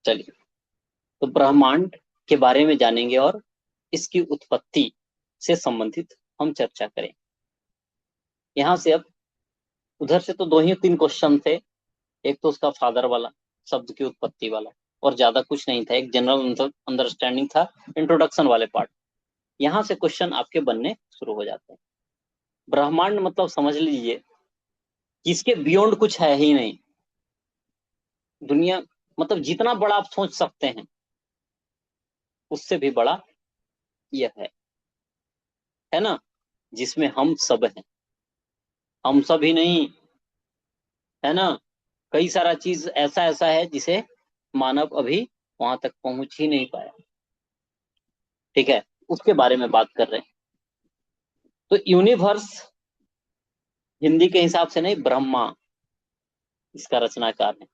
चलिए, तो ब्रह्मांड के बारे में जानेंगे और इसकी उत्पत्ति से संबंधित हम चर्चा करें। यहाँ से अब उधर से तो दो ही तीन क्वेश्चन थे। एक तो उसका फादर वाला, शब्द की उत्पत्ति वाला, और ज्यादा कुछ नहीं था, एक जनरल अंडरस्टैंडिंग था इंट्रोडक्शन वाले पार्ट। यहाँ से क्वेश्चन आपके बनने शुरू हो जाते हैं। ब्रह्मांड मतलब समझ लीजिए कि इसके बियॉन्ड कुछ है ही नहीं। दुनिया मतलब जितना बड़ा आप सोच सकते हैं उससे भी बड़ा यह है ना, जिसमें हम सब हैं। हम सब ही नहीं, है ना, कई सारा चीज ऐसा ऐसा है जिसे मानव अभी वहां तक पहुंच ही नहीं पाया। ठीक है, उसके बारे में बात कर रहे हैं। तो यूनिवर्स हिंदी के हिसाब से नहीं, ब्रह्मा इसका रचनाकार है।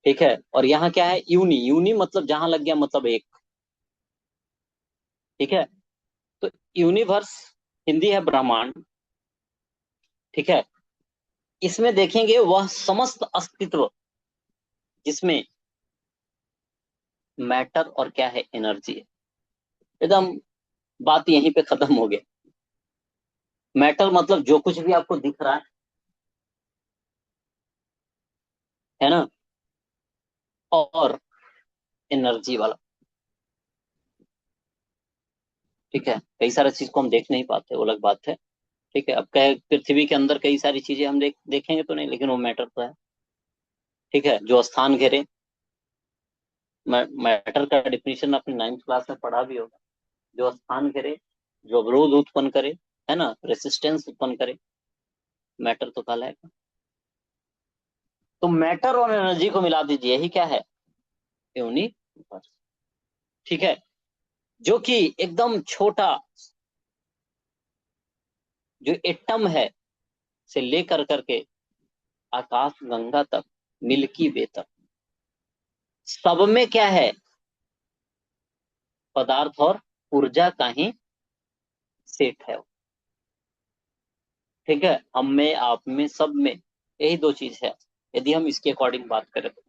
ठीक है, और यहाँ क्या है, यूनि, यूनि मतलब जहां लग गया मतलब एक। ठीक है, तो यूनिवर्स हिंदी है ब्रह्मांड। ठीक है, इसमें देखेंगे वह समस्त अस्तित्व जिसमें मैटर और क्या है, एनर्जी है। एकदम बात यहीं पे खत्म हो गया। मैटर मतलब जो कुछ भी आपको दिख रहा है ना, और एनर्जी वाला। ठीक है, कई सारी चीज को हम देख नहीं पाते, वो अलग बात है। ठीक है, अब कहे पृथ्वी के अंदर कई सारी चीजें हम देखेंगे तो नहीं, लेकिन वो मैटर तो है। ठीक है, जो स्थान घेरे, मैटर का डिफिनेशन आपने 9th क्लास में पढ़ा भी होगा। जो स्थान घेरे, जो अवरोध उत्पन्न करे, है ना, रेसिस्टेंस उत्पन्न करे, मैटर तो कहलाएगा। तो मैटर और एनर्जी को मिला दीजिए, यही क्या है, यूनिवर्स। ठीक है, जो कि एकदम छोटा, जो एटम है से लेकर करके आकाश गंगा तक, मिल्की वे तक, सब में क्या है, पदार्थ और ऊर्जा का ही सेट है। ठीक है, हम में, आप में, सब में यही दो चीज है। यदि हम इसके अकॉर्डिंग बात करें तो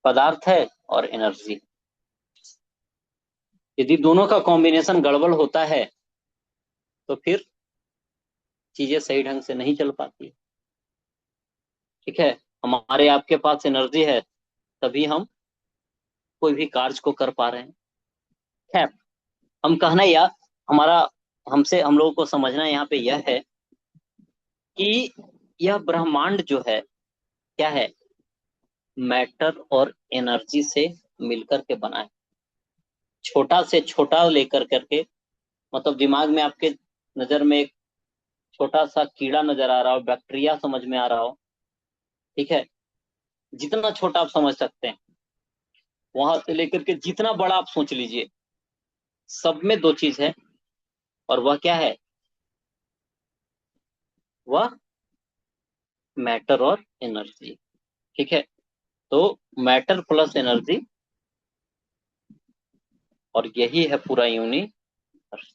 पदार्थ है और एनर्जी। यदि दोनों का कॉम्बिनेशन गड़बड़ होता है तो फिर चीजें सही ढंग से नहीं चल पाती। ठीक है, हमारे आपके पास एनर्जी है तभी हम कोई भी कार्य को कर पा रहे हैं। खैर, हम कहना या हमारा, हमसे हम लोगों को समझना यहाँ पे यह है कि यह ब्रह्मांड जो है क्या है, मैटर और एनर्जी से मिलकर के बना है। छोटा से छोटा लेकर करके, मतलब दिमाग में आपके नजर में एक छोटा सा कीड़ा नजर आ रहा हो, बैक्टीरिया समझ में आ रहा हो। ठीक है, जितना छोटा आप समझ सकते हैं, वहां से लेकर के जितना बड़ा आप सोच लीजिए, सब में दो चीज है। और वह क्या है, वह मैटर और एनर्जी। ठीक है, तो मैटर प्लस एनर्जी, और यही है पूरा यूनिवर्स।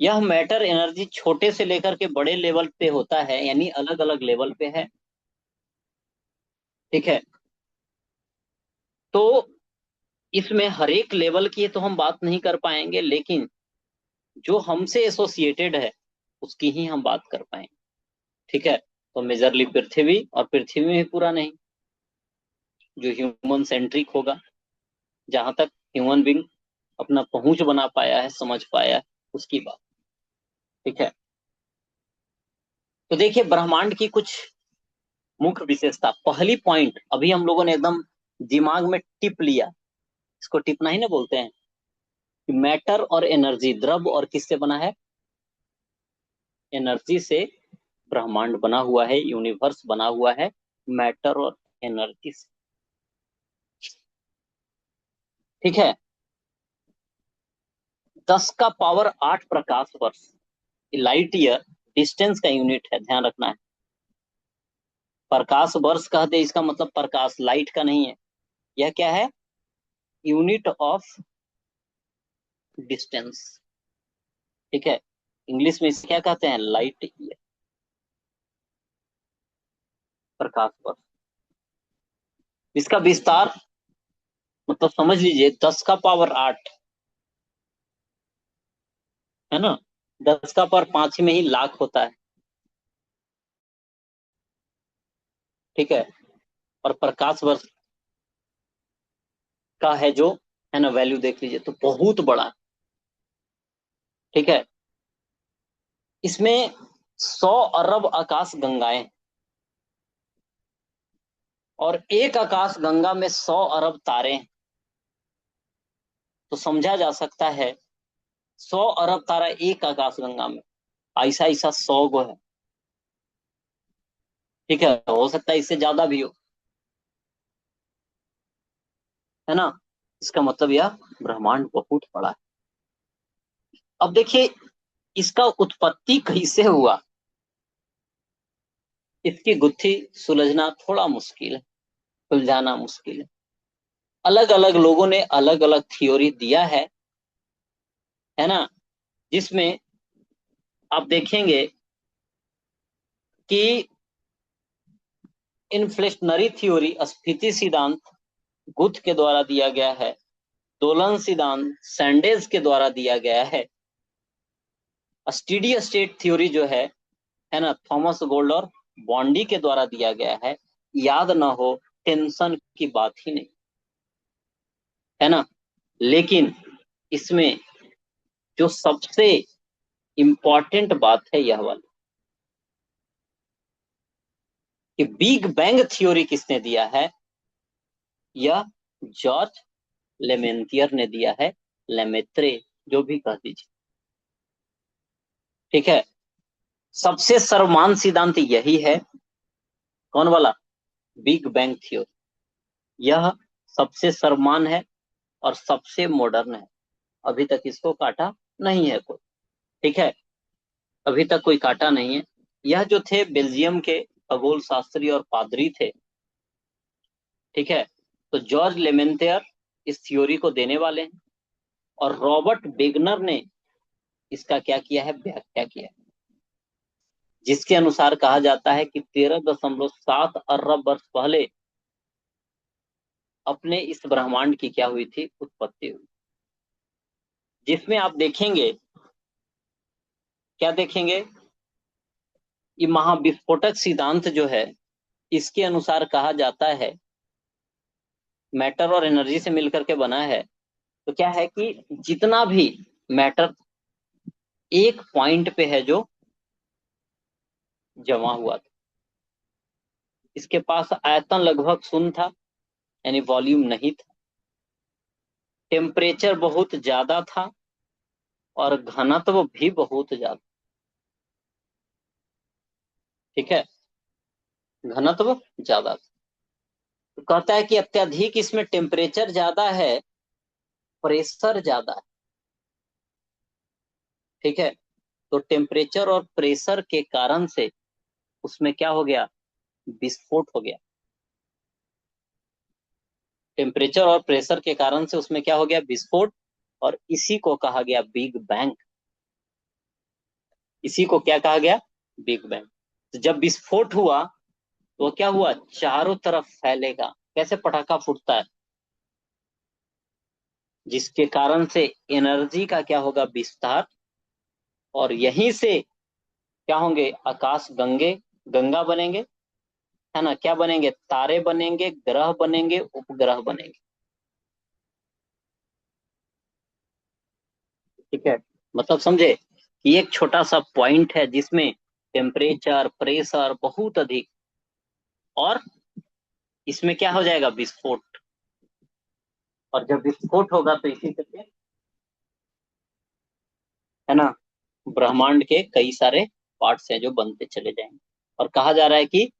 यह मैटर एनर्जी छोटे से लेकर के बड़े लेवल पे होता है, यानी अलग अलग लेवल पे है। ठीक है, तो इसमें हर एक लेवल की तो हम बात नहीं कर पाएंगे, लेकिन जो हमसे एसोसिएटेड है उसकी ही हम बात कर पाएंगे। ठीक है, तो मेजरली पृथ्वी, और पृथ्वी में भी पूरा नहीं, जो ह्यूमन सेंट्रिक होगा, जहां तक ह्यूमन बींग अपना पहुंच बना पाया है, समझ पाया है, उसकी बात। ठीक है, तो देखिए ब्रह्मांड की कुछ मुख्य विशेषता। पहली पॉइंट अभी हम लोगों ने एकदम दिमाग में टिप लिया, इसको टिपना ही ना बोलते हैं, कि मैटर और एनर्जी, द्रव और किससे बना है, एनर्जी से ब्रह्मांड बना हुआ है, यूनिवर्स बना हुआ है मैटर और एनर्जी से। ठीक है, 10 का पावर 8 प्रकाश वर्ष, लाइट ईयर डिस्टेंस का यूनिट है, ध्यान रखना है। प्रकाश वर्ष कहते हैं, इसका मतलब प्रकाश, लाइट का नहीं है। यह क्या है, यूनिट ऑफ डिस्टेंस। ठीक है, इंग्लिश में इसे क्या कहते हैं, लाइट ईयर, प्रकाश वर्ष। इसका विस्तार मतलब समझ लीजिए 10 का पावर 8, है ना। 10 का पावर 5 में ही लाख होता है, ठीक है। और प्रकाश वर्ष का है जो, है ना, वैल्यू देख लीजिए तो बहुत बड़ा है, ठीक है। इसमें 100 अरब आकाश गंगाएं, और एक आकाश गंगा में 100 अरब तारे हैं। तो समझा जा सकता है 100 अरब तारा एक आकाश गंगा में, ऐसा ऐसा 100 गो है, ठीक है। हो सकता है इससे ज्यादा भी हो, है ना। इसका मतलब यह ब्रह्मांड बहुत बड़ा है। अब देखिए इसका उत्पत्ति कैसे हुआ, इसकी गुत्थी सुलझना थोड़ा मुश्किल है, सुलझाना मुश्किल है। अलग अलग लोगों ने अलग अलग थ्योरी दिया है ना। जिसमें आप देखेंगे कि इन्फ्लेशनरी थ्योरी, स्फीति सिद्धांत गुथ के द्वारा दिया गया है। दोलन सिद्धांत सैंडेज के द्वारा दिया गया है। स्टीडी स्टेट थ्योरी जो है ना, थॉमस गोल्ड और बॉन्डी के द्वारा दिया गया है। याद ना हो, टेंशन की बात ही नहीं, है ना। लेकिन इसमें जो सबसे इंपॉर्टेंट बात है यह वाली, कि बिग बैंग थ्योरी किसने दिया है, यह जॉर्ज लेमेंथियर ने दिया है, लेमेत्रे, जो भी कह दीजिए, ठीक है। सबसे सर्वमान्य सिद्धांत यही है, कौन वाला, बिग बैंग थ्योरी। यह सबसे सर्वमान्य है और सबसे मॉडर्न है। अभी तक इसको काटा नहीं है कोई, ठीक है। अभी तक कोई काटा नहीं है। यह जो थे बेल्जियम के खगोल शास्त्री और पादरी थे, ठीक है। तो जॉर्ज लेमेंथियर इस थ्योरी को देने वाले हैं, और रॉबर्ट वेगनर ने इसका क्या किया है, व्याख्या किया है। जिसके अनुसार कहा जाता है कि 13.7 अरब वर्ष पहले अपने इस ब्रह्मांड की क्या हुई थी, उत्पत्ति हुई। जिसमें आप देखेंगे, क्या देखेंगे, ये महाविस्फोटक सिद्धांत जो है, इसके अनुसार कहा जाता है मैटर और एनर्जी से मिलकर के बना है। तो क्या है कि जितना भी मैटर एक पॉइंट पे है जो जमा हुआ था, इसके पास आयतन लगभग शून्य था, यानी वॉल्यूम नहीं था। टेम्परेचर बहुत ज्यादा था और घनत्व भी बहुत ज्यादा, ठीक है। घनत्व ज्यादा था। तो कहता है कि अत्यधिक इसमें टेम्परेचर ज्यादा है, प्रेशर ज्यादा है, ठीक है। तो टेम्परेचर और प्रेशर के कारण से उसमें क्या हो गया, विस्फोट हो गया। टेम्परेचर और प्रेशर के कारण से उसमें क्या हो गया, विस्फोट। और इसी को कहा गया बिग बैंग। इसी को क्या कहा गया, बिग बैंग। तो जब विस्फोट हुआ तो क्या हुआ, चारों तरफ फैलेगा, कैसे पटाखा फूटता है, जिसके कारण से एनर्जी का क्या होगा, विस्तार। और यहीं से क्या होंगे, आकाश गंगे, गंगा बनेंगे, है ना। क्या बनेंगे, तारे बनेंगे, ग्रह बनेंगे, उपग्रह बनेंगे, ठीक है। मतलब समझे कि एक छोटा सा पॉइंट है जिसमें टेम्परेचर प्रेशर बहुत अधिक, और इसमें क्या हो जाएगा, विस्फोट। और जब विस्फोट होगा तो इसी करके, है ना, ब्रह्मांड के कई सारे पार्ट्स हैं जो बनते चले जाएंगे। और कहा जा रहा है कि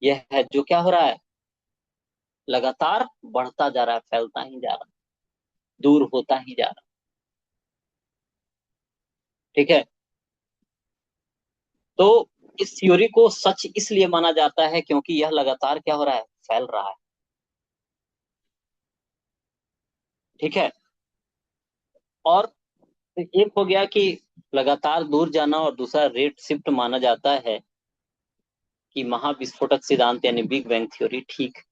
यह है जो क्या हो रहा है, लगातार बढ़ता जा रहा है, फैलता ही जा रहा है, दूर होता ही जा रहा है, ठीक है। तो इस थ्योरी को सच इसलिए माना जाता है क्योंकि यह लगातार क्या हो रहा है, फैल रहा है, ठीक है। और एक हो गया कि लगातार दूर जाना, और दूसरा रेड शिफ्ट माना जाता है कि महाविस्फोटक सिद्धांत यानी बिग बैंग थ्योरी ठीक है।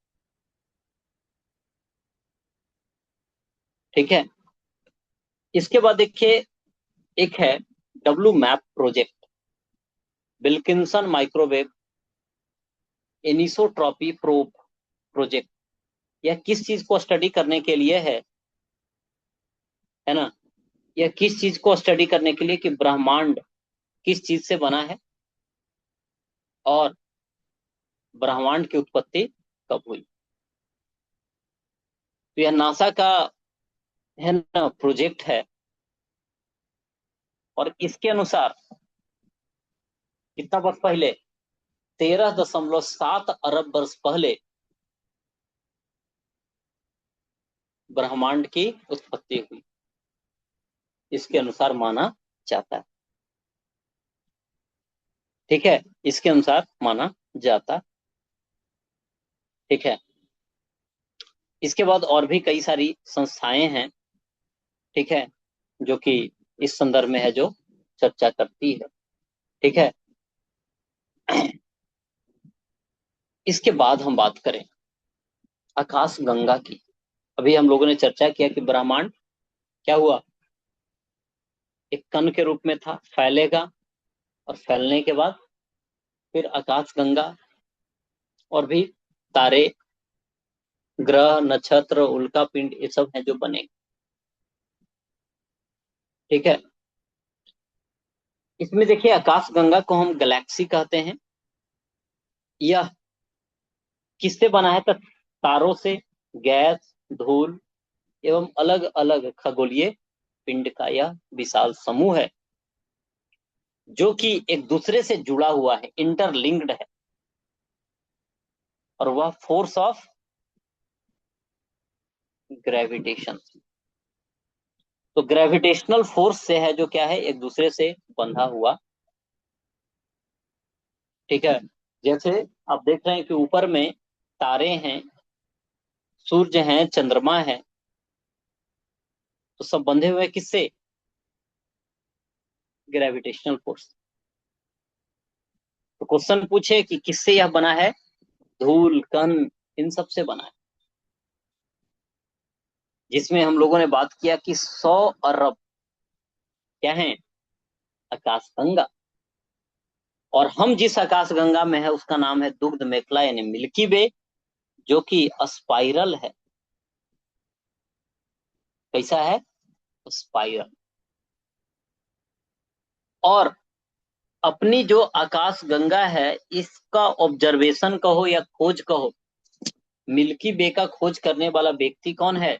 ठीक है। इसके बाद देखिए एक है W map project, Wilkinson microwave anisotropy probe project. यह किस चीज को स्टडी करने के लिए है ना, यह किस चीज को स्टडी करने के लिए कि ब्रह्मांड किस चीज से बना है और ब्रह्मांड की उत्पत्ति कब हुई। तो यह नासा का है ना प्रोजेक्ट है, और इसके अनुसार कितना वर्ष पहले, 13.7 अरब वर्ष पहले ब्रह्मांड की उत्पत्ति हुई, इसके अनुसार माना जाता है। ठीक है, इसके अनुसार माना जाता। ठीक है, इसके बाद और भी कई सारी संस्थाएं हैं, ठीक है, जो कि इस संदर्भ में है, जो चर्चा करती है। ठीक है, इसके बाद हम बात करें आकाश गंगा की। अभी हम लोगों ने चर्चा किया कि ब्रह्मांड क्या हुआ, एक कण के रूप में था, फैलेगा, और फैलने के बाद फिर आकाश गंगा और भी तारे, ग्रह, नक्षत्र, उल्का पिंड, ये सब हैं जो बने। ठीक है, इसमें देखिए आकाश गंगा को हम गैलेक्सी कहते हैं। यह किससे बना है, तो तारों से, गैस, धूल एवं अलग अलग खगोलीय पिंड का यह विशाल समूह है, जो कि एक दूसरे से जुड़ा हुआ है, इंटरलिंक्ड है, और वह फोर्स ऑफ ग्रेविटेशन, तो ग्रेविटेशनल फोर्स से है, जो क्या है, एक दूसरे से बंधा हुआ। ठीक है, जैसे आप देख रहे हैं कि ऊपर में तारे हैं, सूर्य हैं, चंद्रमा है, तो सब बंधे हुए हैं किससे, ग्रेविटेशनल फोर्स। तो क्वेश्चन पूछे कि किससे यह बना है, धूल, कण, इन सब से बना है, जिसमें हम लोगों ने बात किया कि 100 अरब क्या है, आकाश गंगा। और हम जिस आकाश गंगा में है उसका नाम है दुग्ध मेखला यानी मिल्की वे, जो कि स्पाइरल है। कैसा है, स्पाइरल। और अपनी जो आकाश गंगा है, इसका ऑब्जर्वेशन कहो या खोज कहो, मिल्की वे का खोज करने वाला व्यक्ति कौन है,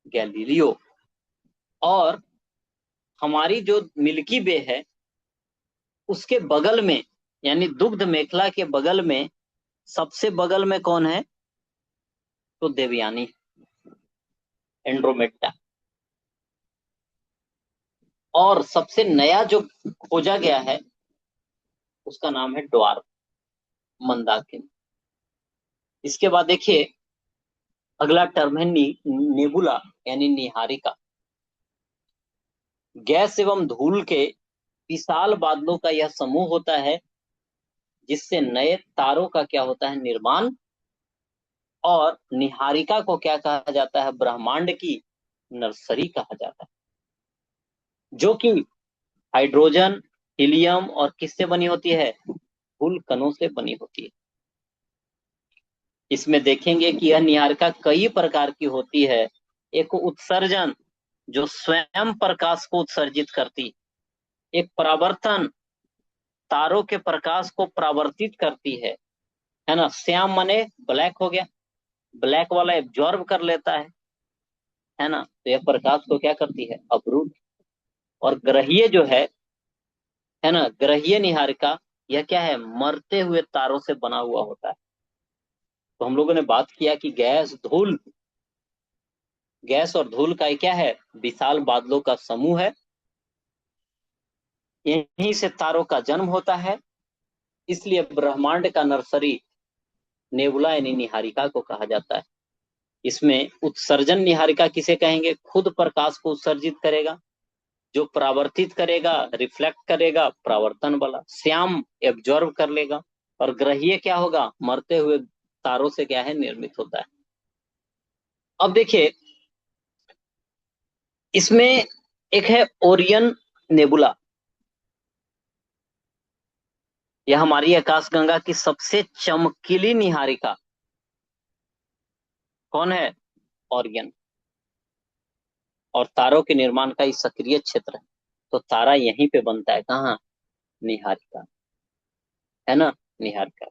गैलीलियो। और हमारी जो मिल्की वे है उसके बगल में, यानी दुग्ध मेखला के बगल में, सबसे बगल में कौन है, तो देवयानी, एंड्रोमेडा। और सबसे नया जो खोजा गया है उसका नाम है ड्वार्फ, मंदाकिनी। इसके बाद देखिए अगला टर्म है नेबुला यानी निहारिका। गैस एवं धूल के विशाल बादलों का यह समूह होता है, जिससे नए तारों का क्या होता है, निर्माण। और निहारिका को क्या कहा जाता है, ब्रह्मांड की नर्सरी कहा जाता है, जो कि हाइड्रोजन, हीलियम और किससे बनी होती है, धूल कणों से बनी होती है। इसमें देखेंगे कि यह निहारिका कई प्रकार की होती है। एक उत्सर्जन, जो स्वयं प्रकाश को उत्सर्जित करती, एक परावर्तन, तारों के प्रकाश को परावर्तित करती है ना, श्याम माने ब्लैक हो गया, ब्लैक वाला एब्जॉर्ब कर लेता है ना, तो यह प्रकाश को क्या करती है, अवरुद्ध। और ग्रहीय जो है ना, ग्रहीय निहारिका, यह क्या है, मरते हुए तारों से बना हुआ होता है। तो हम लोगों ने बात किया कि गैस और धूल का क्या है, विशाल बादलों का समूह है, यहीं से तारों का जन्म होता है। इसलिए ब्रह्मांड का नर्सरी नेबुला यानी निहारिका को कहा जाता है। इसमें उत्सर्जन निहारिका किसे कहेंगे, खुद प्रकाश को उत्सर्जित करेगा, जो परावर्तित करेगा, रिफ्लेक्ट करेगा, परावर्तन वाला। श्याम एब्जॉर्ब कर लेगा, और ग्रहीय क्या होगा, मरते हुए तारों से क्या है, निर्मित होता है। अब देखिए इसमें एक है ओरियन नेबुला। यह हमारी आकाशगंगा की सबसे चमकीली निहारिका कौन है? ओरियन। और तारों के निर्माण का एक सक्रिय क्षेत्र है, तो तारा यहीं पे बनता है, कहाँ? निहारिका, है ना, निहारिका।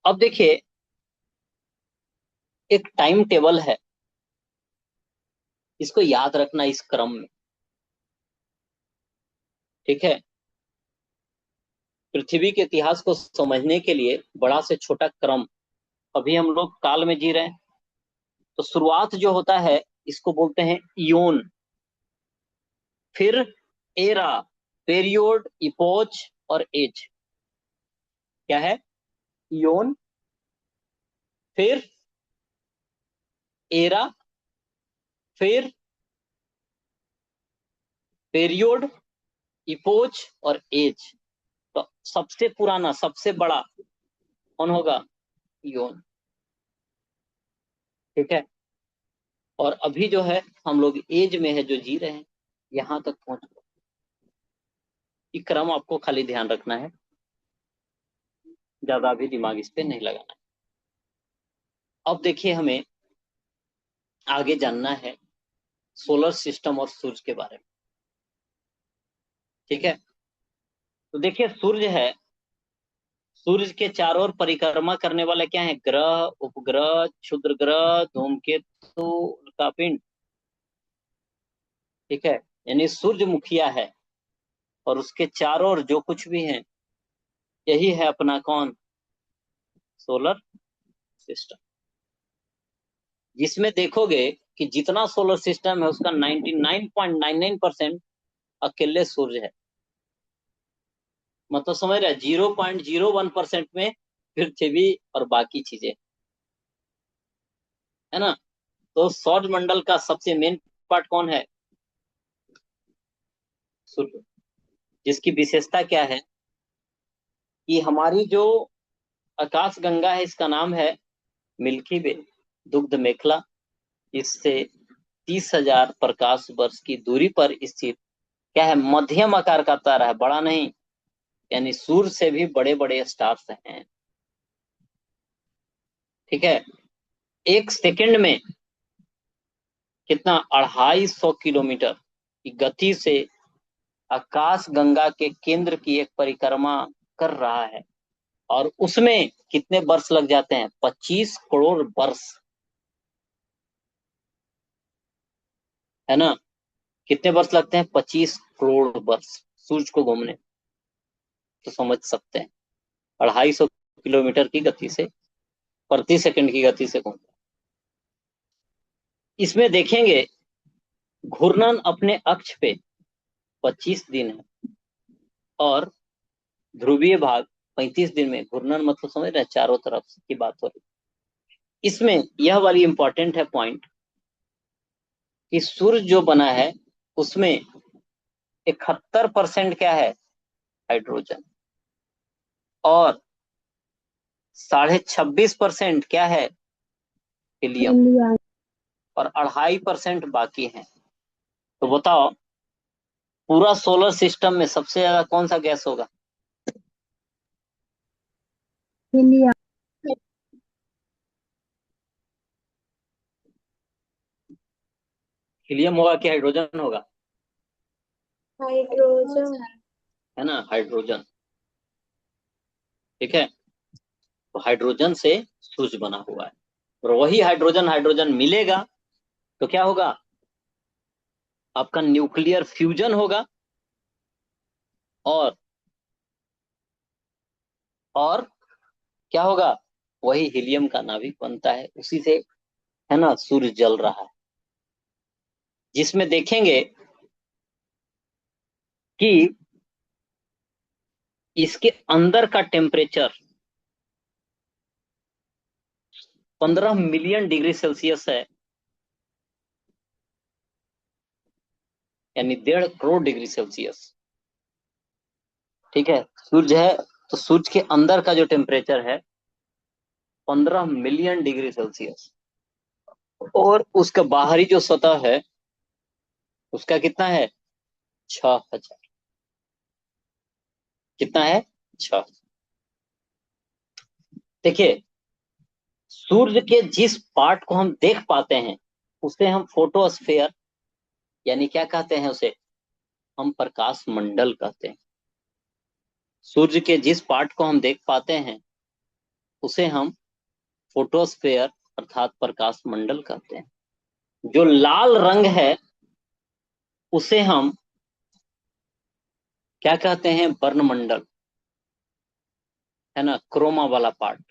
अब देखिए, एक टाइम टेबल है, इसको याद रखना इस क्रम में, ठीक है। पृथ्वी के इतिहास को समझने के लिए बड़ा से छोटा क्रम, अभी हम लोग काल में जी रहे हैं, तो शुरुआत जो होता है इसको बोलते हैं इयोन, फिर एरा, पेरियोड, इपोच और एज। क्या है? इयोन, फिर एरा, फिर पेरियोड, इपोच और एज। तो सबसे पुराना, सबसे बड़ा कौन होगा? इयोन, ठीक है। और अभी जो है हम लोग एज में है, जो जी रहे हैं, यहां तक पहुंच गए। ये क्रम आपको खाली ध्यान रखना है, ज्यादा भी दिमाग इस पे नहीं लगाना है। अब देखिए, हमें आगे जानना है सोलर सिस्टम और सूर्य के बारे में, ठीक है। तो देखिए, सूर्य है, सूर्य के चारों ओर परिक्रमा करने वाले क्या है? ग्रह, उपग्रह, क्षुद्र ग्रह, धूमकेतु, उल्कापिंड, ठीक है। यानी सूर्य मुखिया है, और उसके चारों ओर जो कुछ भी है, यही है अपना कौन? Solar system. जिसमें देखोगे कि जितना सोलर सिस्टम है उसका 99.99% अकेले सूर्य है। मतलब समझ रहे, 0.01% में पृथ्वी और बाकी चीजें, है ना। तो सौर मंडल का सबसे मेन पार्ट कौन है? सूर्य। जिसकी विशेषता क्या है कि हमारी जो आकाश गंगा है, इसका नाम है मिल्की वे, दुग्ध मेखला। इससे 30,000 प्रकाश वर्ष की दूरी पर स्थित क्या है? मध्यम आकार का तारा है, बड़ा नहीं। यानी सूर्य से भी बड़े बड़े स्टार्स हैं, ठीक है। एक सेकंड में कितना? 250 किलोमीटर की गति से आकाश गंगा के केंद्र की एक परिक्रमा कर रहा है, और उसमें कितने वर्ष लग जाते हैं? 25 करोड़ वर्ष, है ना। कितने वर्ष लगते हैं? 25 करोड़ वर्ष सूर्य को घूमने। तो समझ सकते हैं, 250 किलोमीटर की गति से, प्रति सेकंड की गति से घूमता है। इसमें देखेंगे, घूर्णन अपने अक्ष पे 25 दिन है, और ध्रुवीय भाग 35 दिन में। घूर्णन मतलब समझ रहे हैं, चारों तरफ की बात हो रही। इसमें यह वाली इंपॉर्टेंट है पॉइंट, कि सूर्य जो बना है उसमें 71% क्या है? हाइड्रोजन। और 26.5% क्या है? हीलियम। और 2.5% बाकी है। तो बताओ, पूरा सोलर सिस्टम में सबसे ज्यादा कौन सा गैस होगा? हीलियम। हीलियम होगा कि हाइड्रोजन होगा? हाइड्रोजन। है ना, हाइड्रोजन, ठीक है। तो हाइड्रोजन से सूर्य बना हुआ है, और वही हाइड्रोजन हाइड्रोजन मिलेगा तो क्या होगा? आपका न्यूक्लियर फ्यूजन होगा, और और क्या होगा? वही हीलियम का नाभिक बनता है, उसी से, है ना, सूर्य जल रहा है। जिसमें देखेंगे कि इसके अंदर का टेम्परेचर 15 मिलियन डिग्री सेल्सियस है, यानी 1.5 करोड़ डिग्री सेल्सियस, ठीक है। सूर्य है, तो सूर्य के अंदर का जो टेम्परेचर है 15 मिलियन डिग्री सेल्सियस, और उसका बाहरी जो सतह है उसका कितना है? 6,000। कितना है? 6। देखिए, सूर्य के जिस पार्ट को हम देख पाते हैं उसे हम फोटोस्फेयर, यानी क्या कहते हैं उसे? हम प्रकाश मंडल कहते हैं। सूर्य के जिस पार्ट को हम देख पाते हैं उसे हम फोटोस्फेयर अर्थात प्रकाश मंडल कहते हैं। जो लाल रंग है उसे हम क्या कहते हैं? वर्णमंडल, है ना, क्रोमा वाला पार्ट।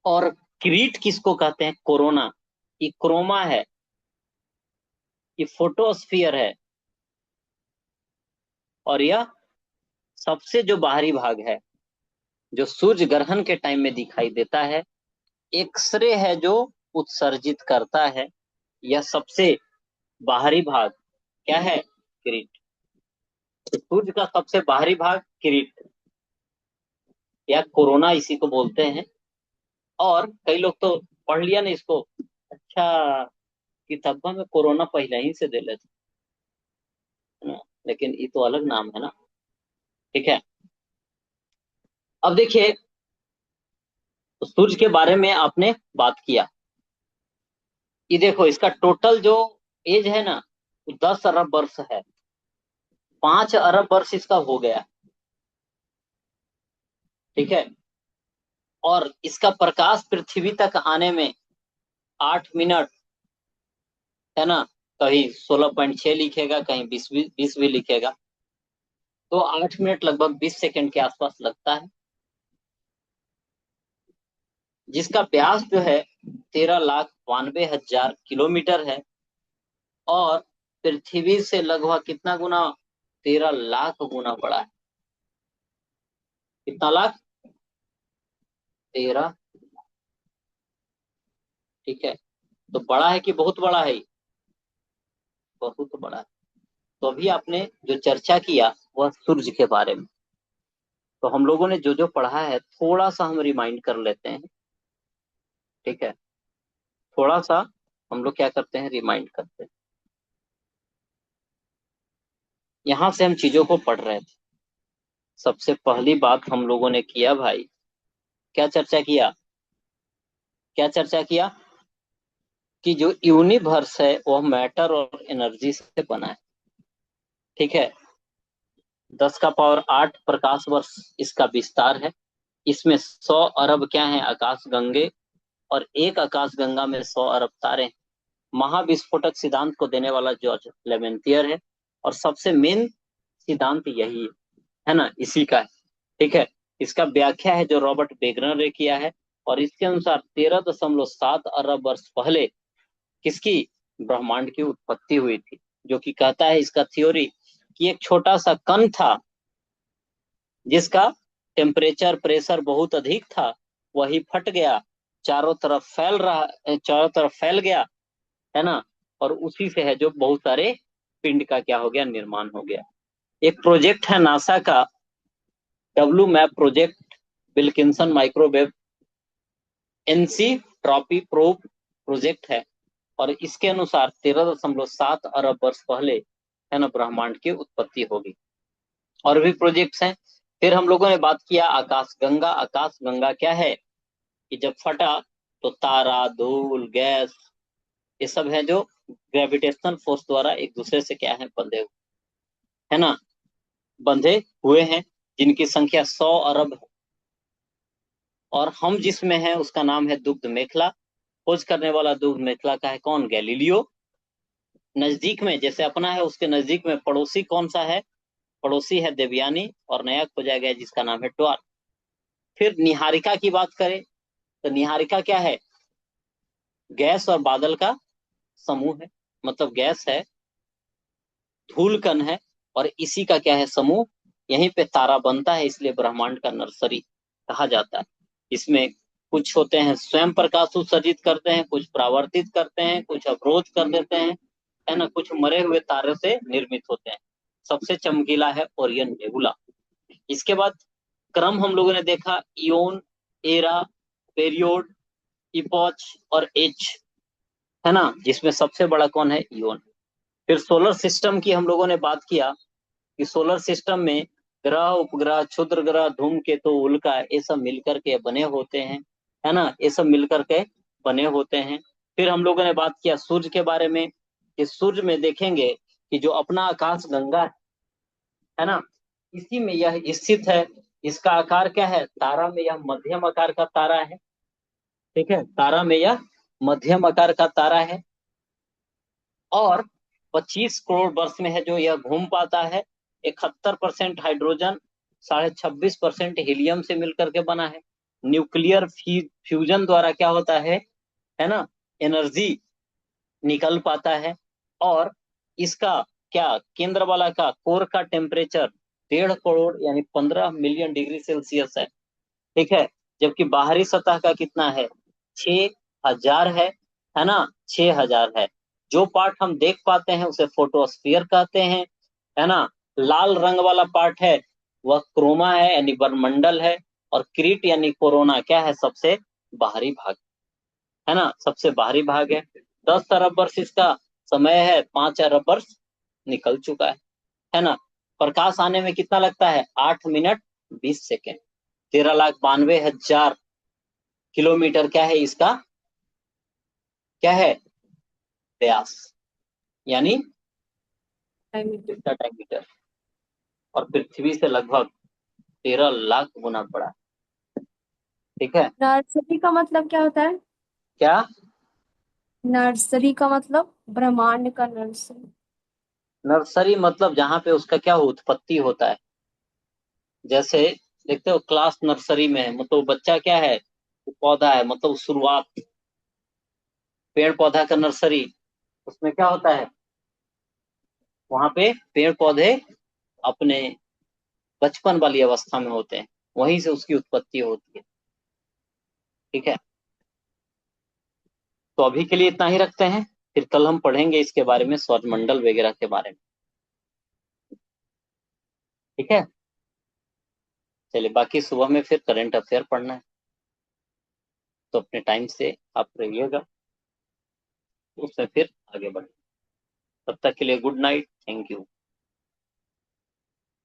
और क्रीट किसको कहते हैं? कोरोना। ये क्रोमा है, ये फोटोस्फियर है, और यह सबसे जो बाहरी भाग है जो सूर्य ग्रहण के टाइम में दिखाई देता है, एक्सरे है जो उत्सर्जित करता है, यह सबसे बाहरी भाग क्या है? किरीट। तो सूर्य का सबसे बाहरी भाग किरीट या कोरोना इसी को बोलते हैं। और कई लोग तो पढ़ लिया ना इसको, अच्छा, किताबा में कोरोना पहले ही से दे लेते, है ना, लेकिन ये तो अलग नाम है ना। ठीक है, अब देखिए, तो सूर्य के बारे में आपने बात किया। ये देखो, इसका टोटल जो एज है ना, 10 अरब वर्ष है। 5 अरब वर्ष इसका हो गया। ठीक है, और इसका प्रकाश पृथ्वी तक आने में 8 मिनट, है ना, कहीं 16.6 लिखेगा, कहीं 20 भी लिखेगा, तो 8 मिनट लगभग 20 सेकंड के आसपास लगता है। जिसका व्यास जो है 13,92,000 किलोमीटर है, और पृथ्वी से लगभग कितना गुना? 13 लाख गुना बड़ा है। कितना लाख? 13। ठीक है, तो बड़ा है कि बहुत बड़ा है? बहुत बड़ा है। तो अभी आपने जो चर्चा किया वह सूर्य के बारे में, तो हम लोगों ने जो जो पढ़ा है थोड़ा सा हम रिमाइंड कर लेते हैं। ठीक है, थोड़ा सा हम लोग क्या करते हैं? रिमाइंड करते हैं। यहां से हम चीजों को पढ़ रहे थे। सबसे पहली बात हम लोगों ने किया भाई, क्या चर्चा किया? क्या चर्चा किया? कि जो यूनिवर्स है वह मैटर और एनर्जी से बना है। ठीक है, 10 का पावर 8 प्रकाश वर्ष इसका विस्तार है। इसमें 100 अरब क्या है? आकाश गंगे, और एक आकाश गंगा में 100 अरब तारे हैं। महाविस्फोटक सिद्धांत को देने वाला जॉर्ज लेमेंथियर है, और सबसे मेन सिद्धांत यही है ना, इसी का है। ठीक है, इसका व्याख्या है जो रॉबर्ट बेगनर ने किया है, और इसके अनुसार 13.7 अरब वर्ष पहले किसकी? ब्रह्मांड की उत्पत्ति हुई थी। जो कि कहता है इसका थ्योरी कि एक छोटा सा कण था जिसका टेम्परेचर प्रेशर बहुत अधिक था, वही फट गया, चारों तरफ फैल गया, है ना, और उसी से है जो बहुत सारे पिंड का क्या हो गया? निर्माण हो गया। एक प्रोजेक्ट है नासा का, W map project, Wilkinson microwave NC trophy probe project है, और इसके अनुसार 13.7 अरब वर्ष पहले, है ना, ब्रह्मांड की उत्पत्ति होगी। और भी प्रोजेक्ट्स हैं। फिर हम लोगों ने बात किया आकाश गंगा। आकाश गंगा क्या है? कि जब फटा तो तारा, धूल, गैस, ये सब है जो ग्रेविटेशनल फोर्स द्वारा एक दूसरे से क्या है? बंधे हुए, है ना, बंधे हुए हैं, जिनकी संख्या 100 अरब है। और हम जिसमें है उसका नाम है दुग्ध मेखला। खोज करने वाला दुग्ध मेखला का है कौन? गैलीलियो। नजदीक में जैसे अपना है, उसके नजदीक में पड़ोसी कौन सा है? पड़ोसी है देवयानी, और नया खोजा गया जिसका नाम है ट्वार। फिर निहारिका की बात करें तो निहारिका क्या है? गैस और बादल का समूह है, मतलब गैस है, धूल कण है, और इसी का क्या है? समूह। यहीं पे तारा बनता है, इसलिए ब्रह्मांड का नर्सरी कहा जाता है। इसमें कुछ होते हैं स्वयं प्रकाश उत्सर्जित करते हैं, कुछ परावर्तित करते हैं, कुछ अवरोध कर देते हैं, है ना, कुछ मरे हुए तारे से निर्मित होते हैं। सबसे चमकीला है ओरियन नेबुला। इसके बाद क्रम हम लोगों ने देखा, इयोन, एरा, पेरियोड, इपॉच और एच, है ना, जिसमें सबसे बड़ा कौन है? इयोन। फिर सोलर सिस्टम की हम लोगों ने बात किया कि सोलर सिस्टम में ग्रह, उपग्रह, क्षुद्र ग्रह, धूमकेतु, उल्का, ये सब मिलकर के बने होते हैं, है ना, ये सब मिलकर के बने होते हैं। फिर हम लोगों ने बात किया सूर्य के बारे में, कि सूर्य में देखेंगे कि जो अपना आकाश गंगा है ना, इसी में यह स्थित है। इसका आकार क्या है, तारा में यह मध्यम आकार का तारा है। ठीक है, तारा में यह मध्यम आकार का तारा है, और 25 करोड़ वर्ष में है जो यह घूम पाता है। 71% हाइड्रोजन, 26.5% हीलियम से मिलकर के बना है। न्यूक्लियर फ्यूजन द्वारा क्या होता है ना, एनर्जी निकल पाता है। और इसका क्या, केंद्र वाला का कोर का टेम्परेचर 1.5 करोड़ यानी 15 मिलियन डिग्री सेल्सियस है। ठीक है, जबकि बाहरी सतह का कितना है, 6,000 है ना, 6,000 है। जो पार्ट हम देख पाते हैं उसे फोटोस्फीयर कहते हैं, है ना। लाल रंग वाला पार्ट है वह क्रोमा है यानी बरमंडल है। और क्रीट यानी कोरोना क्या है, सबसे बाहरी भाग, है ना, सबसे बाहरी भाग है। 10 अरब वर्ष इसका समय है, 5 अरब वर्ष निकल चुका है ना। प्रकाश आने में कितना लगता है, 8 मिनट 20 सेकेंड। 13,92,000 किलोमीटर क्या है इसका, क्या है, व्यास, यानी इसका डायमीटर। और पृथ्वी से लगभग 13 लाख गुना बड़ा। ठीक है, नर्सरी का मतलब क्या होता है? क्या, नर्सरी का मतलब ब्रह्मांड का नर्सरी। नर्सरी मतलब जहां पे उसका क्या उत्पत्ति होता है। जैसे देखते हो क्लास नर्सरी में है, मतलब बच्चा क्या है, वो पौधा है, मतलब शुरुआत। पेड़ पौधा का नर्सरी, उसमें क्या होता है, वहां पे पेड़ पौधे अपने बचपन वाली अवस्था में होते हैं, वहीं से उसकी उत्पत्ति होती है। ठीक है, तो अभी के लिए इतना ही रखते हैं, फिर कल हम पढ़ेंगे इसके बारे में, सौरमंडल वगैरह के बारे में। ठीक है, चलिए, बाकी सुबह में फिर करंट अफेयर पढ़ना है, तो अपने टाइम से आप रहिएगा, उसमें फिर आगे बढ़े। तब तक के लिए गुड नाइट, थैंक यू।